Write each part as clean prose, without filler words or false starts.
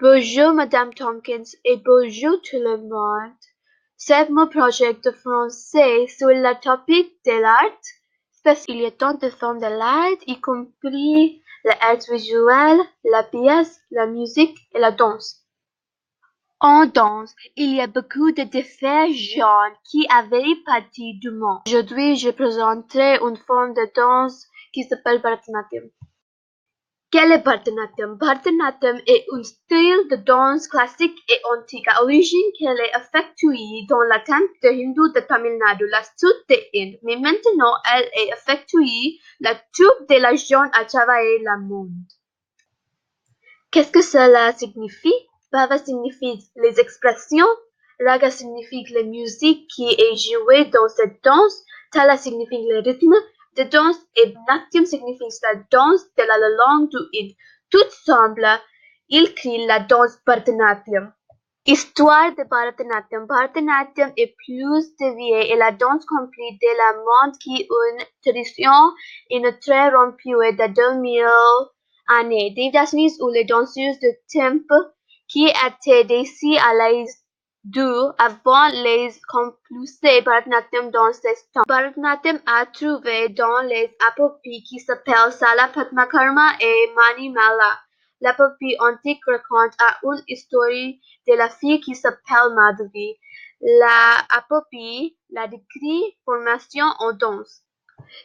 Bonjour Madame Tompkins et bonjour tout le monde. C'est mon projet de français sur le topic de l'art. Il y a tant de formes de l'art, y compris l'art visuel, la pièce, la musique et la danse. En danse, il y a beaucoup de différents genres qui varient partout du monde. Aujourd'hui, je présenterai une forme de danse qui s'appelle Bharatanatyam. Quel est Bharatanatyam? Bharatanatyam est un style de danse classique et antique à origine qu'elle est effectuée dans la temple hindoue de Tamil Nadu, la sud de l'Inde, mais maintenant elle est effectuée la troupe de la jeune à travers le monde. Qu'est-ce que cela signifie? Bhava signifie les expressions, raga signifie la musique qui est jouée dans cette danse, tala signifie le rythme de danse et natyam signifie la danse de la langue du Inde. Tout semble, il crée la danse Bharatanatyam. Histoire de Bharatanatyam. Bharatanatyam est plus de vieille et la danse complète de la monde qui est une tradition et très rompue de 2000 années. Devdasinis ou les danseuses de temple qui étaient d'ici à l'âge d'eux avant les compulsés Bharatanatyam dans ces temps. Bharatanatyam a trouvé dans les épopées qui s'appellent Sala Padmakarma et Manimala. L'épopée antique raconte une histoire de la fille qui s'appelle Madhavi. La épopée la décrit formation en danse.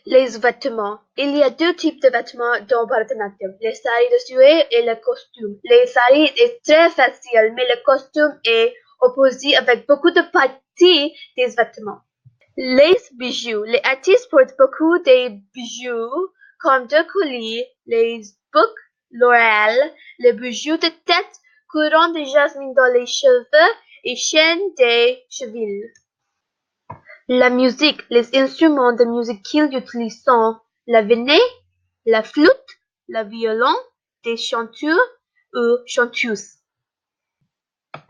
Les vêtements. Il y a deux types de vêtements dans Bharatanatyam, les saris de soie et le costume. Les saris est très facile, mais le costume est opposé avec beaucoup de parties des vêtements. Les bijoux. Les artistes portent beaucoup de bijoux, comme deux colliers, les boucles, l'oreille, les bijoux de tête, couronne de jasmine dans les cheveux et chaînes de cheville. La musique. Les instruments de musique qu'ils utilisent sont la veine, la flûte, le violon, des chanteurs ou chanteuses.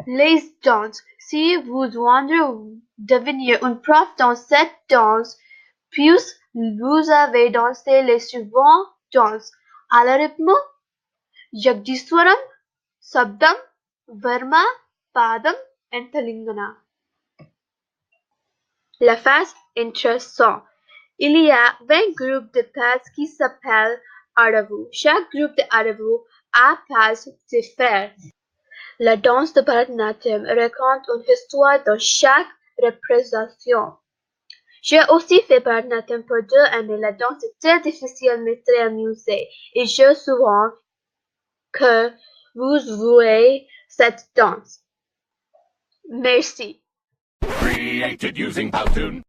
Les danses. Si vous voulez devenir un prof dans cette danse, puis vous avez dansé les suivantes danses. Alarithmo, Jagdishwaram, Sabdam, Varma, Padam et Telangana. La phase intéressante. Il y a 20 groupes de pas qui s'appellent Aravu. Chaque groupe de Aravu a pas différents. La danse de Bharatanatyam raconte une histoire dans chaque représentation. J'ai aussi fait Bharatanatyam pour 2 années. La danse est très difficile mais très amusante et je souvent que vous jouez cette danse. Merci. Created using Powtoon.